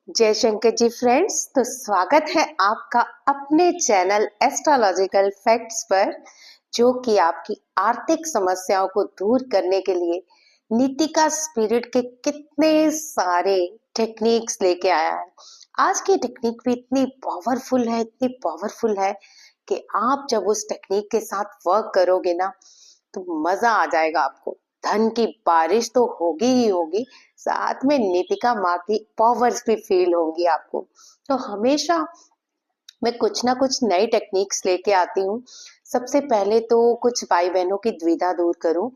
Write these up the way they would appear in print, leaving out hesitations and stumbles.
जय शंकर जी फ्रेंड्स। तो स्वागत है आपका अपने चैनल एस्ट्रोलॉजिकल फैक्ट्स पर, जो कि आपकी आर्थिक समस्याओं को दूर करने के लिए नीतिका स्पिरिट के कितने सारे टेक्निक्स लेके आया है। आज की टेक्निक भी इतनी पावरफुल है कि आप जब उस टेक्निक के साथ वर्क करोगे ना, तो मजा आ जाएगा आपको। धन की बारिश तो होगी ही होगी, साथ में नीतिका माँ की पावर्स भी फील होंगी आपको। तो हमेशा मैं कुछ ना कुछ नई टेक्निक्स लेके आती हूँ। सबसे पहले तो कुछ भाई बहनों की द्विधा दूर करूं।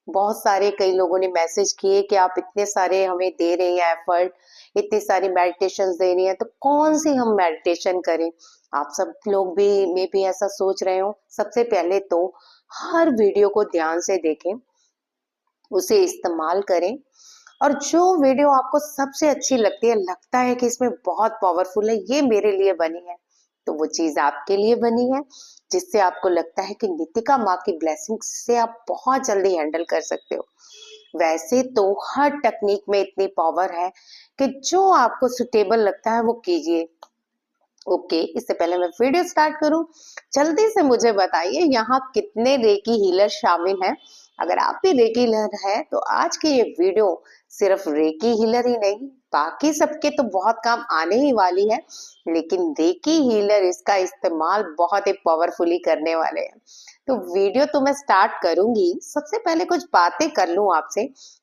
बहुत सारे कई लोगों ने मैसेज किए कि आप इतने सारे हमें दे रहे हैं एफर्ट, इतनी सारी मेडिटेशन दे रही हैं, तो कौन सी हम मेडिटेशन करें। आप सब लोग भी मैं भी ऐसा सोच रहे हो। सबसे पहले तो हर वीडियो को ध्यान से देखें, उसे इस्तेमाल करें, और जो वीडियो आपको सबसे अच्छी लगती है, लगता है कि इसमें बहुत पावरफुल है, ये मेरे लिए बनी है, तो वो चीज आपके लिए बनी है, जिससे आपको लगता है कि नीतिका माँ की ब्लेसिंग से आप बहुत जल्दी हैंडल कर सकते हो। वैसे तो हर टेक्निक में इतनी पावर है कि जो आपको सुटेबल लगता है वो कीजिए। ओके, इससे पहले मैं वीडियो स्टार्ट करूं, जल्दी से मुझे बताइए यहाँ कितने रेकी हीलर शामिल हैं। अगर आप भी रेकी हीलर है तो आज की ये वीडियो सिर्फ रेकी हीलर ही नहीं, बाकी सबके तो बहुत काम आने ही वाली है, लेकिन रेकी हीलर इसका इस्तेमाल बहुत ही पावरफुली करने वाले हैं। तो वीडियो तो मैं स्टार्ट करूंगी, सबसे पहले कुछ बातें कर लूं आपसे।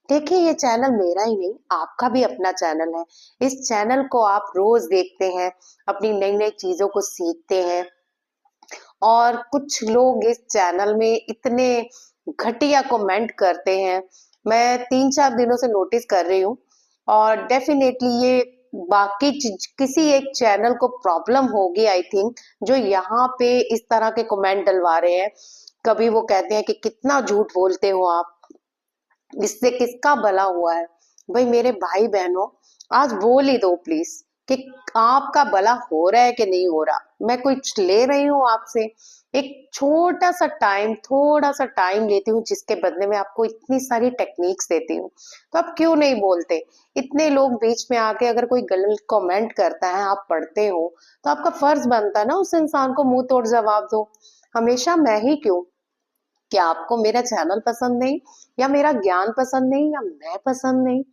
देखिए, ये चैनल मेरा ही नहीं, आपका भी अपना चैनल है। इस चैनल को आप रोज देखते हैं, अपनी नई नई चीजों को सीखते हैं, और कुछ लोग इस चैनल में इतने घटिया कमेंट करते हैं, मैं 3-4 दिनों से नोटिस कर रही हूँ। और डेफिनेटली ये बाकी किसी एक चैनल को प्रॉब्लम होगी आई थिंक, जो यहाँ पे इस तरह के कमेंट डलवा रहे हैं। कभी वो कहते हैं कि कितना झूठ बोलते हो आप, इससे किसका भला हुआ है। भाई मेरे भाई बहनों, आज बोल ही दो प्लीज कि आपका भला हो रहा है कि नहीं हो रहा। मैं कुछ ले रही हूँ आपसे, एक थोड़ा सा टाइम लेती हूँ, जिसके बदले में आपको इतनी सारी टेक्निक्स देती हूँ। तो आप क्यों नहीं बोलते। इतने लोग बीच में आके अगर कोई गलत कमेंट करता है, आप पढ़ते हो, तो आपका फर्ज बनता है ना उस इंसान को मुंह तोड़ जवाब दो। हमेशा मैं ही क्यों। क्या आपको मेरा चैनल पसंद नहीं, या मेरा ज्ञान पसंद नहीं, या मैं पसंद नहीं,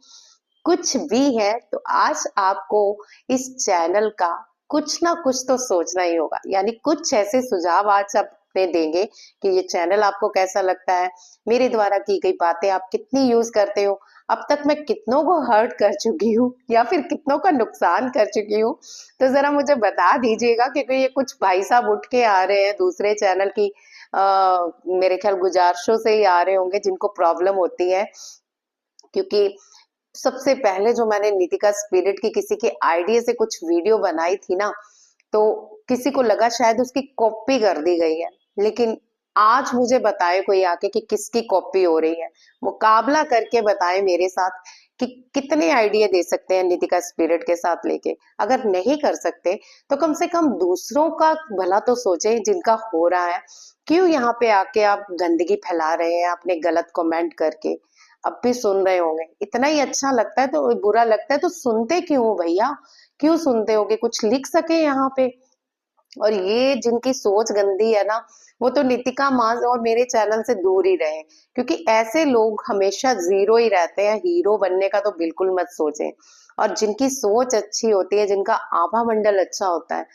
कुछ भी है, तो आज आपको इस चैनल का कुछ ना कुछ तो सोचना ही होगा। यानी कुछ ऐसे सुझाव आज आप अपने देंगे कि ये चैनल आपको कैसा लगता है, मेरे द्वारा की गई बातें आप कितनी यूज करते हो, अब तक मैं कितनों को हर्ट कर चुकी हूँ या फिर कितनों का नुकसान कर चुकी हूँ। तो जरा मुझे बता दीजिएगा, क्योंकि ये कुछ भाई साहब उठ के आ रहे हैं दूसरे चैनल की मेरे ख्याल गुजारिशों से ही आ रहे होंगे, जिनको प्रॉब्लम होती है। क्योंकि सबसे पहले जो मैंने नीतिका स्पिरिट की किसी के आइडिया से कुछ वीडियो बनाई थी ना, तो किसी को लगा शायद उसकी कॉपी कर दी गई है, लेकिन आज मुझे बताए कोई आके कि किसकी कॉपी हो रही है। मुकाबला करके बताए मेरे साथ कि कितने आइडिया दे सकते हैं नीतिका स्पिरिट के साथ लेके। अगर नहीं कर सकते तो कम से कम दूसरों का भला तो सोचे जिनका हो रहा है। क्यों यहाँ पे आके आप गंदगी फैला रहे हैं अपने गलत कमेंट करके। अब भी सुन रहे होंगे, इतना ही अच्छा लगता है तो बुरा लगता है तो सुनते क्यों हो भैया। क्यों सुनते हो कि कुछ लिख सके यहाँ पे। और ये जिनकी सोच गंदी है ना, वो तो नीतिका माँ और मेरे चैनल से दूर ही रहे, क्योंकि ऐसे लोग हमेशा जीरो ही रहते हैं, हीरो बनने का तो बिल्कुल मत सोचें। और जिनकी सोच अच्छी होती है, जिनका आभा मंडल अच्छा होता है,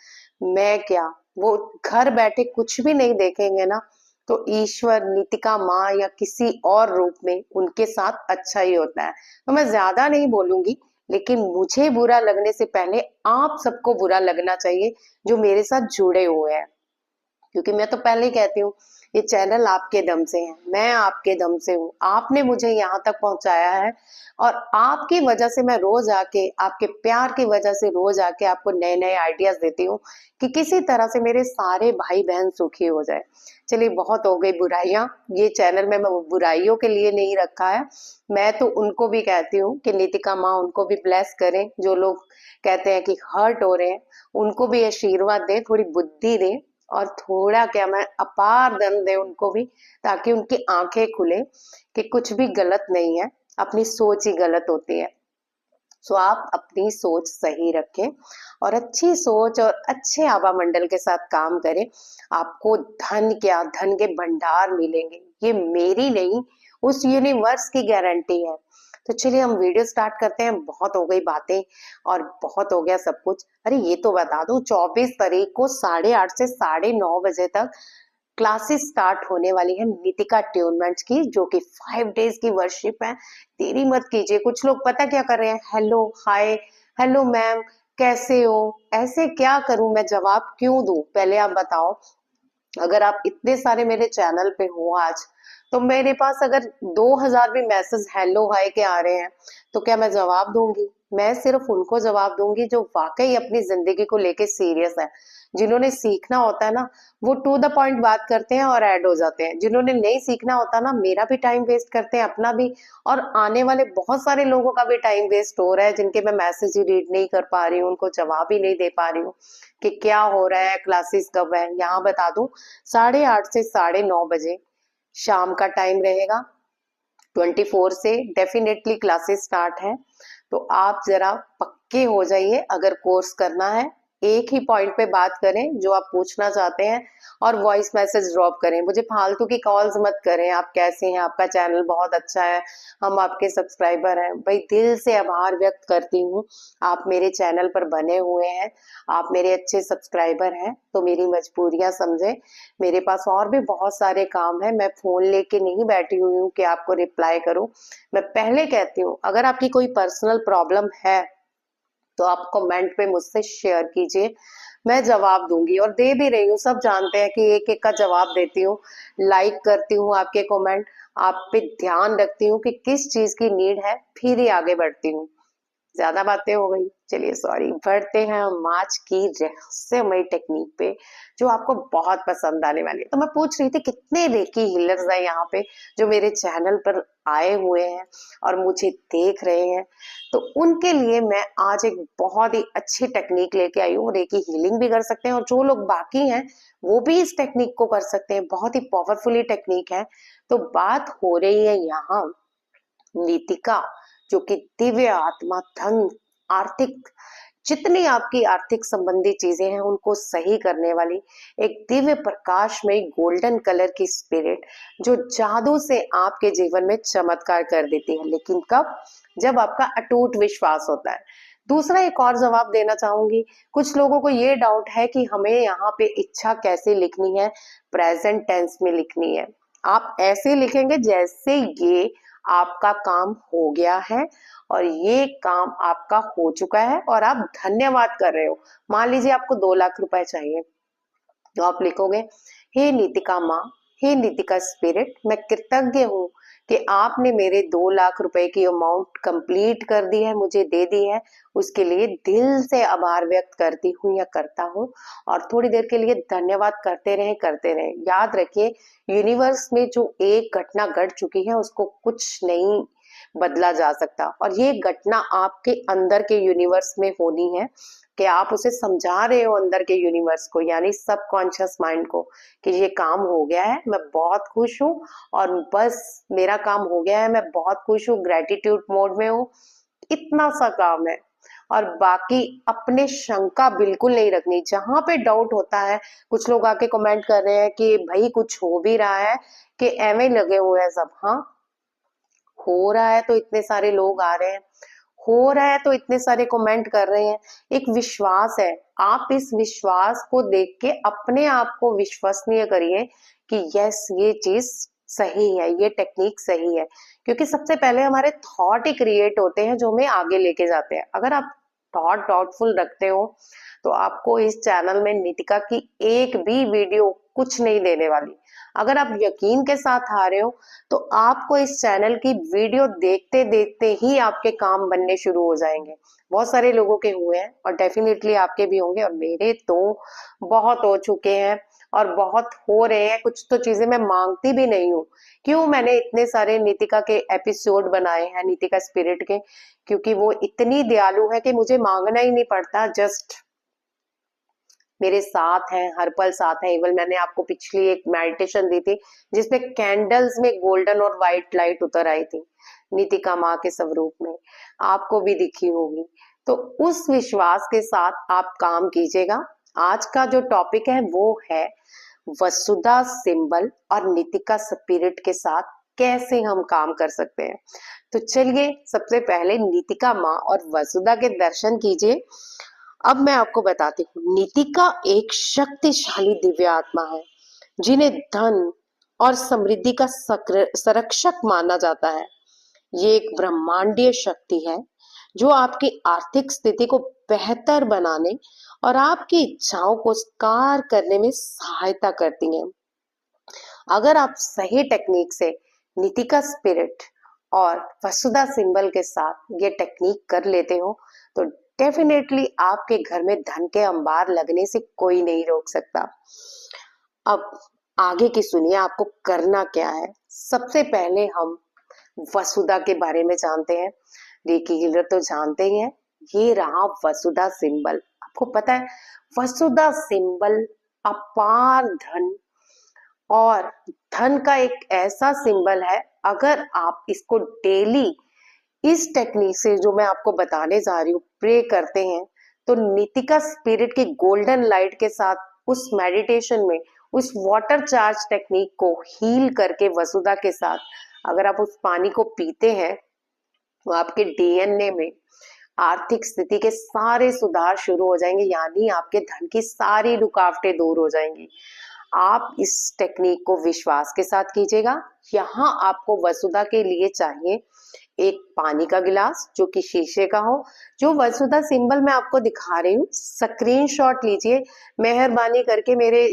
मैं क्या, वो घर बैठे कुछ भी नहीं देखेंगे ना, तो ईश्वर, नीतिका माँ या किसी और रूप में उनके साथ अच्छा ही होता है। तो मैं ज्यादा नहीं बोलूंगी, लेकिन मुझे बुरा लगने से पहले आप सबको बुरा लगना चाहिए जो मेरे साथ जुड़े हुए हैं। क्योंकि मैं तो पहले ही कहती हूँ, ये चैनल आपके दम से है, मैं आपके दम से हूँ, आपने मुझे यहाँ तक पहुंचाया है, और आपकी वजह से मैं रोज आके, आपके प्यार की वजह से रोज आके आपको नए नए आइडियाज देती हूँ कि किसी तरह से मेरे सारे भाई बहन सुखी हो जाए। चलिए, बहुत हो गई बुराइयां। ये चैनल में मैं बुराइयों के लिए नहीं रखा है। मैं तो उनको भी कहती हूँ कि नीतिका माँ उनको भी ब्लेस करें, जो लोग कहते हैं कि हर्ट हो रहे हैं, उनको भी आशीर्वाद दे, थोड़ी बुद्धि दे, और थोड़ा क्या, मैं अपार धन दे उनको भी, ताकि उनकी आंखें खुले कि कुछ भी गलत नहीं है, अपनी सोच ही गलत होती है। सो आप अपनी सोच सही रखें और अच्छी सोच और अच्छे आभा मंडल के साथ काम करें। आपको धन क्या, धन के भंडार मिलेंगे, ये मेरी नहीं उस यूनिवर्स की गारंटी है। तो चलिए हम वीडियो स्टार्ट करते हैं। बहुत हो गई बातें और बहुत हो गया सब कुछ। अरे ये तो बता दूं, 24 तारीख को 8:30 से 9:30 बजे तक क्लासेस स्टार्ट होने वाली है नीतिका ट्यूनमेंट्स की, जो कि 5 डेज की वर्कशिप है। देरी मत कीजिए। कुछ लोग पता क्या कर रहे हैं, हेलो हाय, हेलो मैम कैसे हो, ऐसे क्या करूं मैं, जवाब क्यों दूं? पहले आप बताओ। अगर आप इतने सारे मेरे चैनल पे हो आज, तो मेरे पास अगर 2000 भी मैसेज हेलो हाय के आ रहे हैं, तो क्या मैं जवाब दूंगी? मैं सिर्फ उनको जवाब दूंगी जो वाकई अपनी जिंदगी को लेके सीरियस है। जिन्होंने सीखना होता है ना, वो टू द पॉइंट बात करते हैं और ऐड हो जाते हैं। जिन्होंने नहीं सीखना होता ना, मेरा भी टाइम वेस्ट करते हैं, अपना भी, और आने वाले बहुत सारे लोगों का भी टाइम वेस्ट हो रहा है, जिनके मैं मैसेज ही रीड नहीं कर पा रही हूँ, उनको जवाब ही नहीं दे पा रही हूँ कि क्या हो रहा है, क्लासेस कब है। यहाँ बता दूं, 8:30 से 9:30 बजे शाम का टाइम रहेगा। 24 से डेफिनेटली क्लासेस स्टार्ट है। तो आप जरा पक्के हो जाइए, अगर कोर्स करना है एक ही पॉइंट पे बात करें जो आप पूछना चाहते हैं, और वॉइस मैसेज ड्रॉप करें। मुझे फालतू की कॉल्स मत करें, आप कैसे हैं, आपका चैनल बहुत अच्छा है, हम आपके सब्सक्राइबर हैं। भाई दिल से आभार व्यक्त करती हूँ, आप मेरे चैनल पर बने हुए हैं, आप मेरे अच्छे सब्सक्राइबर हैं, तो मेरी मजबूरियां समझे। मेरे पास और भी बहुत सारे काम है, मैं फोन लेके नहीं बैठी हुई हूँ कि आपको रिप्लाई करूं। मैं पहले कहती हूँ, अगर आपकी कोई पर्सनल प्रॉब्लम है तो आप कमेंट पे मुझसे शेयर कीजिए, मैं जवाब दूंगी और दे भी रही हूँ। सब जानते हैं कि एक एक का जवाब देती हूँ, लाइक करती हूँ आपके कमेंट, आप पे ध्यान रखती हूँ कि किस चीज की नीड है, फिर ही आगे बढ़ती हूँ। ज्यादा बातें हो गई, चलिए सॉरी। बढ़ते हैं हम आज की रहस्यमय टेक्निक पे, जो आपको बहुत पसंद आने वाली है। तो मैं पूछ रही थी कितने रेकी हीलर्स हैं यहाँ पे जो मेरे चैनल पर आए हुए हैं और मुझे देख रहे हैं। तो उनके लिए मैं आज एक बहुत ही अच्छी टेक्निक लेके आई हूँ। रेकी हीलिंग भी कर सकते हैं और जो लोग बाकी हैं वो भी इस टेक्निक को कर सकते हैं। बहुत ही पावरफुली टेक्निक है। तो बात हो रही है यहाँ नीतिका, जो कि दिव्य आत्मा, धन, आर्थिक, जितनी आपकी आर्थिक संबंधी चीजें हैं उनको सही करने वाली एक दिव्य प्रकाश में गोल्डन कलर की स्पिरिट, जो जादू से आपके जीवन में चमत्कार कर देती है। लेकिन कब? जब आपका अटूट विश्वास होता है। दूसरा एक और जवाब देना चाहूंगी। कुछ लोगों को ये डाउट है कि हमें यहाँ पे इच्छा कैसे लिखनी है, प्रेजेंट टेंस में लिखनी है। आप ऐसे लिखेंगे जैसे ये आपका काम हो गया है और ये काम आपका हो चुका है और आप धन्यवाद कर रहे हो। मान लीजिए आपको 2 लाख रुपए चाहिए, तो आप लिखोगे, हे नीतिका माँ, हे नीतिका स्पिरिट, मैं कृतज्ञ हूँ कि आपने मेरे 2 लाख रुपए की अमाउंट कंप्लीट कर दी है, मुझे दे दी है। उसके लिए दिल से आभार व्यक्त करती हूँ या करता हूँ। और थोड़ी देर के लिए धन्यवाद करते रहें, करते रहें। याद रखिए, यूनिवर्स में जो एक घटना घट चुकी है उसको कुछ नहीं बदला जा सकता, और ये घटना आपके अंदर के यूनिवर्स में होनी है कि आप उसे समझा रहे हो अंदर के यूनिवर्स को, यानी सबकॉन्शियस माइंड को, कि ये काम हो गया है, मैं बहुत खुश हूँ और बस मेरा काम हो गया है, मैं बहुत खुश हूँ, ग्रेटिट्यूड मोड में हूँ, इतना सा काम है। और बाकी अपने शंका बिल्कुल नहीं रखनी। जहां पे डाउट होता है, कुछ लोग आके कमेंट कर रहे हैं कि भाई कुछ हो भी रहा है कि एवं लगे हुए हैं सब। हाँ, हो रहा है तो इतने सारे लोग आ रहे हैं, हो रहा है तो इतने सारे कमेंट कर रहे हैं, एक विश्वास है। आप इस विश्वास को देख के अपने आप को विश्वसनीय करिए कि यस, ये चीज सही है, ये टेक्निक सही है। क्योंकि सबसे पहले हमारे थॉट ही क्रिएट होते हैं जो हमें आगे लेके जाते हैं। अगर आप थॉट डाउटफुल रखते हो तो आपको इस चैनल में नीतिका की एक भी वीडियो कुछ नहीं देने वाली। अगर आप यकीन के साथ आ रहे हो तो आपको इस चैनल की वीडियो देखते देखते ही आपके काम बनने शुरू हो जाएंगे। बहुत सारे लोगों के हुए हैं और डेफिनेटली आपके भी होंगे, और मेरे तो बहुत हो चुके हैं और बहुत हो रहे हैं। कुछ तो चीजें मैं मांगती भी नहीं हूँ। क्यों मैंने इतने सारे नीतिका के एपिसोड बनाए हैं, नीतिका स्पिरिट के? क्योंकि वो इतनी दयालु है कि मुझे मांगना ही नहीं पड़ता, जस्ट मेरे साथ हैं, हर पल साथ है। इवन मैंने आपको पिछली एक मेडिटेशन दी थी जिसमें कैंडल्स में गोल्डन और व्हाइट लाइट उतर आई थी। नीतिका माँ के स्वरूप में आपको भी दिखी होगी। तो उस विश्वास के साथ आप काम कीजिएगा। आज का जो टॉपिक है वो है वसुधा सिंबल और नीतिका स्पिरिट के साथ कैसे हम काम कर सकते हैं। तो चलिए सबसे पहले नीतिका माँ और वसुधा के दर्शन कीजिए। अब मैं आपको बताती हूँ, नीतिका एक शक्तिशाली दिव्य आत्मा है जिन्हें धन और समृद्धि का संरक्षक माना जाता है। ये एक ब्रह्मांडीय शक्ति है जो आपकी आर्थिक स्थिति को बेहतर बनाने और आपकी इच्छाओं को साकार करने में सहायता करती है। अगर आप सही टेक्निक से नीतिका स्पिरिट और वसुधा सिंबल के साथ ये टेक्निक कर लेते हो तो डेफिनेटली आपके घर में धन के अंबार लगने से कोई नहीं रोक सकता। अब आगे की सुनिए, आपको करना क्या है। सबसे पहले हम वसुधा के बारे में जानते हैं। रेकी हीलर तो जानते ही हैं, ये रहा वसुधा सिंबल। आपको पता है वसुधा सिंबल अपार धन और धन का एक ऐसा सिंबल है, अगर आप इसको डेली इस टेक्निक से जो मैं आपको बताने जा रही हूँ प्रे करते हैं तो नीतिका स्पिरिट की गोल्डन लाइट के साथ उस मेडिटेशन में उस वाटर चार्ज टेक्निक को हील करके वसुधा के साथ अगर आप उस पानी को पीते हैं तो आपके डीएनए में आर्थिक स्थिति के सारे सुधार शुरू हो जाएंगे, यानी आपके धन की सारी रुकावटें दूर हो जाएंगी। आप इस टेक्निक को विश्वास के साथ कीजिएगा। यहाँ आपको वसुधा के लिए चाहिए एक पानी का गिलास जो कि शीशे का हो। जो वसुधा सिंबल मैं आपको दिखा रही हूँ स्क्रीनशॉट लीजिए, मेहरबानी करके मेरे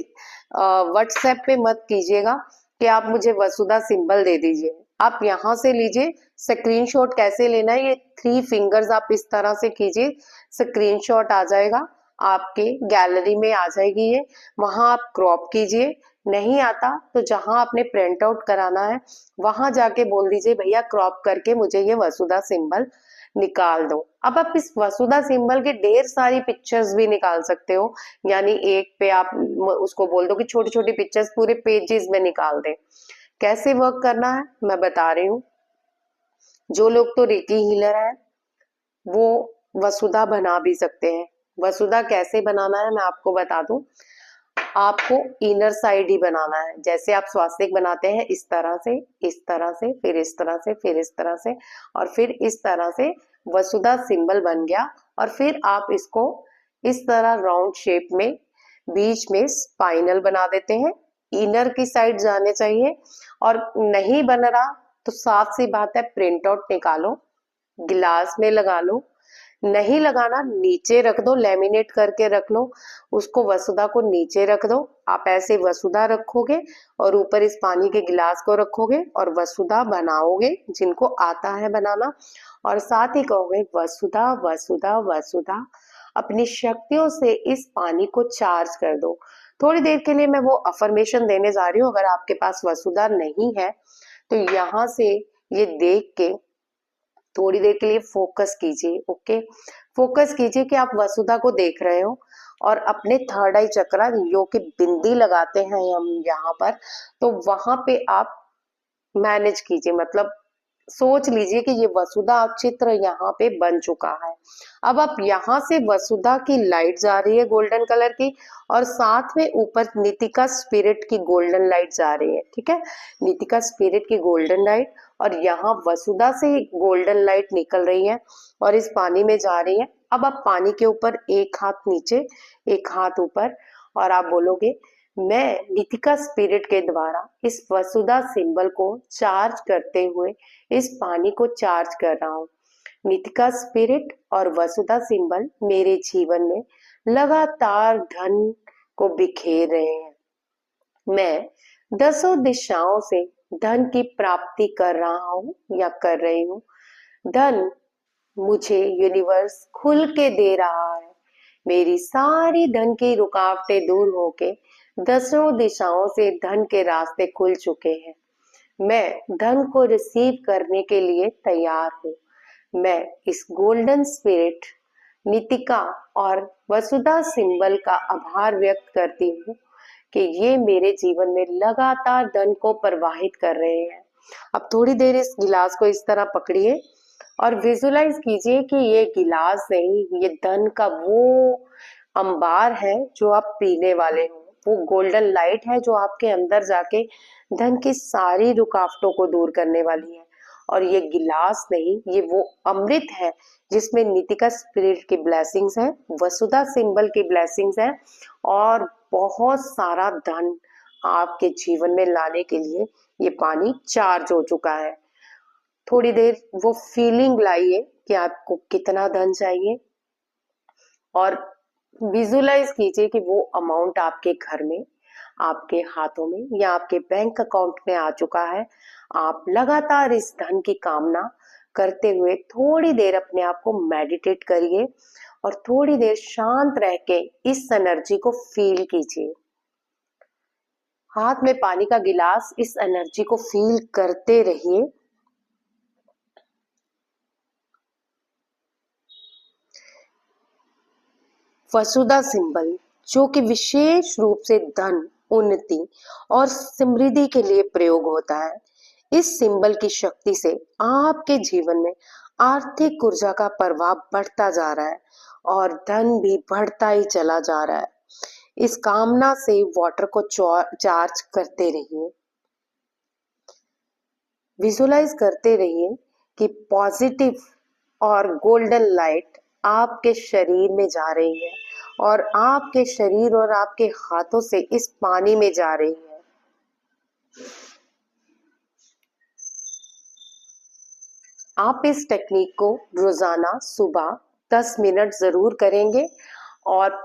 व्हाट्सएप पे मत कीजिएगा कि आप मुझे वसुधा सिंबल दे दीजिए। आप यहाँ से लीजिए। स्क्रीनशॉट कैसे लेना है, ये 3 फिंगर्स आप इस तरह से कीजिए, स्क्रीनशॉट आ जाएगा, आपके गैलरी में आ जाएगी ये। वहां आप क्रॉप कीजिए, नहीं आता तो जहां आपने प्रिंट आउट कराना है वहां जाके बोल दीजिए भैया क्रॉप करके मुझे ये वसुधा सिंबल निकाल दो। अब आप इस वसुधा सिंबल के ढेर सारी पिक्चर्स भी निकाल सकते हो, यानी एक पे आप उसको बोल दो कि छोटी छोटी पिक्चर्स पूरे पेजेस में निकाल दे। कैसे वर्क करना है मैं बता रही हूँ। जो लोग तो रेकी हीलर है वो वसुधा बना भी सकते हैं। वसुधा कैसे बनाना है मैं आपको बता दूं। आपको इनर साइड ही बनाना है, जैसे आप स्वास्तिक बनाते हैं इस तरह से, इस तरह से, फिर इस तरह से, फिर इस तरह से और फिर इस तरह से वसुधा सिंबल बन गया। और फिर आप इसको इस तरह राउंड शेप में बीच में स्पाइनल बना देते हैं। इनर की साइड जाने चाहिए। और नहीं बन रहा तो साफ सी बात है प्रिंट आउट निकालो, गिलास में लगा लो, नहीं लगाना नीचे रख दो, लेमिनेट करके रख लो उसको, वसुधा को नीचे रख दो। आप ऐसे वसुधा रखोगे और ऊपर इस पानी के गिलास को रखोगे और वसुधा बनाओगे जिनको आता है बनाना, और साथ ही कहोगे वसुधा वसुधा वसुधा। अपनी शक्तियों से इस पानी को चार्ज कर दो। थोड़ी देर के लिए मैं वो अफर्मेशन देने जा रही हूँ। अगर आपके पास वसुधा नहीं है तो यहाँ से ये देख के थोड़ी देर के लिए फोकस कीजिए। ओके, फोकस कीजिए कि आप वसुधा को देख रहे हो और अपने थर्ड आई चक्रा जो कि बिंदी लगाते हैं हम यहाँ पर, तो वहां पे आप मैनेज कीजिए, मतलब सोच लीजिए कि ये वसुधा चित्र यहाँ पे बन चुका है। अब आप यहाँ से वसुधा की लाइट जा रही है गोल्डन कलर की और साथ में ऊपर नीतिका स्पिरिट की गोल्डन लाइट जा रही है। ठीक है, नीतिका स्पिरिट की गोल्डन लाइट और यहाँ वसुधा से गोल्डन लाइट निकल रही है और इस पानी में जा रही है। अब आप पानी के ऊपर एक हाथ नीचे एक हाथ ऊपर और आप बोलोगे मैं नीतिका स्पिरिट के द्वारा इस वसुधा सिंबल को चार्ज करते हुए इस पानी को चार्ज कर रहा हूँ। नीतिका स्पिरिट और वसुधा सिंबल मेरे जीवन में लगातार धन को बिखेर रहे हैं। मैं 10 दिशाओं से धन की प्राप्ति कर रहा हूँ या कर रही हूँ। धन मुझे यूनिवर्स खुल के दे रहा है। मेरी सारी धन की रुकावटें दूर होके 10 दिशाओं से धन के रास्ते खुल चुके हैं। मैं धन को रिसीव करने के लिए तैयार हूँ। मैं इस गोल्डन स्पिरिट नीतिका और वसुधा सिंबल का आभार व्यक्त करती हूँ कि ये मेरे जीवन में लगातार धन को प्रवाहित कर रहे हैं। अब थोड़ी देर इस गिलास को इस तरह पकड़िए और विजुलाइज कीजिए कि ये गिलास नहीं, ये धन का वो अंबार है जो आप पीने वाले हो। वो गोल्डन लाइट है जो आपके अंदर जाके धन की सारी रुकावटों को दूर करने वाली है। और ये गिलास नहीं, ये वो अमृत है जिसमें नीतिका स्पिरिट की ब्लेसिंग्स है, वसुधा सिंबल की ब्लेसिंग्स है और बहुत सारा धन आपके जीवन में लाने के लिए ये पानी चार्ज हो चुका है। थोड़ी देर वो फीलिंग लाइए कि आपको कितना धन चाहिए और विजुलाइज कीजिए कि वो अमाउंट आपके घर में, आपके हाथों में या आपके बैंक अकाउंट में आ चुका है। आप लगातार इस धन की कामना करते हुए थोड़ी देर अपने आप को मेडिटेट करिए और थोड़ी देर शांत रह के इस एनर्जी को फील कीजिए। हाथ में पानी का गिलास, इस एनर्जी को फील करते रहिए। वसुधा सिंबल जो कि विशेष रूप से धन, उन्नति और समृद्धि के लिए प्रयोग होता है। इस सिंबल की शक्ति से आपके जीवन में आर्थिक ऊर्जा का प्रभाव बढ़ता जा रहा है और धन भी बढ़ता ही चला जा रहा है। इस कामना से वाटर को चार्ज करते रहिए, विजुलाइज करते रहिए कि पॉजिटिव और गोल्डन लाइट आपके शरीर में जा रही है और आपके शरीर और आपके हाथों से इस पानी में जा रही है। आप इस टेक्निक को रोजाना सुबह 10 मिनट जरूर करेंगे और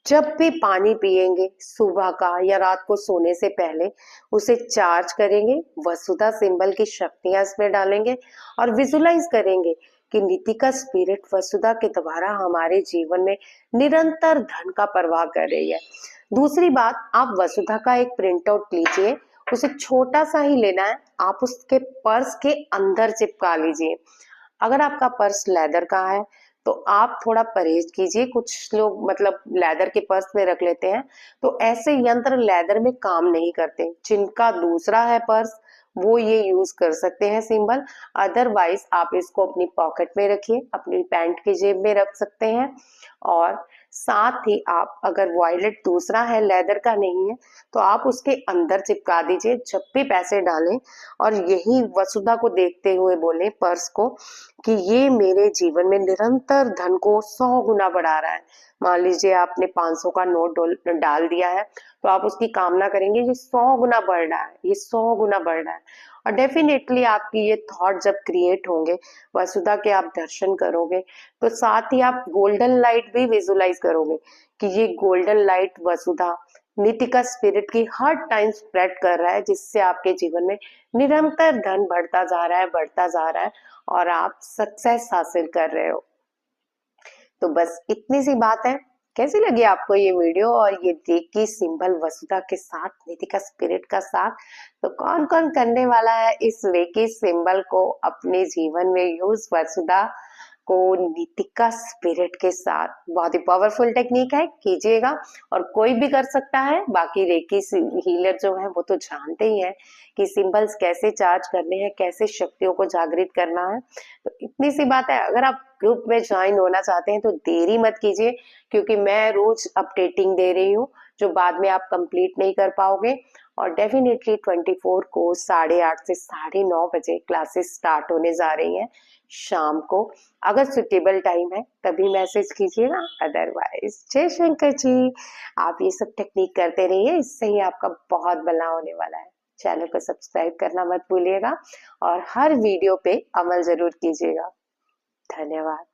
जब भी पानी पिएंगे सुबह का या रात को सोने से पहले उसे चार्ज करेंगे, वसुधा सिंबल की शक्तियां इसमें डालेंगे और विजुलाइज करेंगे कि नीतिका स्पिरिट वसुधा के द्वारा हमारे जीवन में निरंतर धन का प्रवाह कर रही है। दूसरी बात, आप वसुधा का एक प्रिंट आउट लीजिए, उसे छोटा सा ही लेना है, आप उसके पर्स के अंदर चिपका लीजिए। अगर आपका पर्स लेदर का है तो आप थोड़ा परहेज कीजिए, कुछ लोग मतलब लेदर के पर्स में रख लेते हैं, तो ऐसे यंत्र लेदर में काम नहीं करते। जिनका दूसरा है पर्स वो ये यूज कर सकते हैं सिंबल, अदरवाइज आप इसको अपनी पॉकेट में रखिए, अपनी पैंट की जेब में रख सकते हैं। और साथ ही आप अगर वॉयलेट दूसरा है, लेदर का नहीं है, तो आप उसके अंदर चिपका दीजिए जब भी पैसे डालें और यही वसुधा को देखते हुए बोले पर्स को कि ये मेरे जीवन में निरंतर धन को 100 गुना बढ़ा रहा है। मान लीजिए आपने 500 का नोट डाल दिया है तो आप उसकी कामना करेंगे ये 100 गुना बढ़ रहा है, ये 100 गुना बढ़ रहा है। और डेफिनेटली आपकी ये थॉट जब क्रिएट होंगे, वसुधा के आप दर्शन करोगे, तो साथ ही आप गोल्डन लाइट भी विजुलाइज करोगे कि ये गोल्डन लाइट वसुधा नीतिका स्पिरिट की हर टाइम स्प्रेड कर रहा है, जिससे आपके जीवन में निरंतर धन बढ़ता जा रहा है, बढ़ता जा रहा है और आप सक्सेस हासिल कर रहे हो। तो बस इतनी सी बात है। कैसी लगी आपको ये वीडियो और ये रेकी सिंबल वसुधा के साथ, नीतिका स्पिरिट का साथ? तो कौन कौन करने वाला है इस रेकी सिंबल को अपने जीवन में यूज वसुधा को नीतिका स्पिरिट के साथ? बहुत ही पावरफुल टेक्निक है, कीजिएगा और कोई भी कर सकता है। बाकी रेकी हीलर जो है वो तो जानते ही है कि सिंबल्स कैसे चार्ज करने हैं, कैसे शक्तियों को जागृत करना है। तो इतनी सी बात है। अगर आप ग्रुप में ज्वाइन होना चाहते हैं तो देरी मत कीजिए, क्योंकि मैं रोज अपडेटिंग दे रही हूँ जो बाद में आप कंप्लीट नहीं कर पाओगे। और डेफिनेटली 24 को 8:30 से 9:30 बजे क्लासेस स्टार्ट होने जा रही हैं शाम को। अगर सुटेबल टाइम है तभी मैसेज कीजिएगा, अदरवाइज जय शंकर जी। आप ये सब टेक्निक करते रहिए, इससे ही आपका बहुत भला होने वाला है। चैनल को सब्सक्राइब करना मत भूलिएगा और हर वीडियो पे अमल जरूर कीजिएगा। धन्यवाद।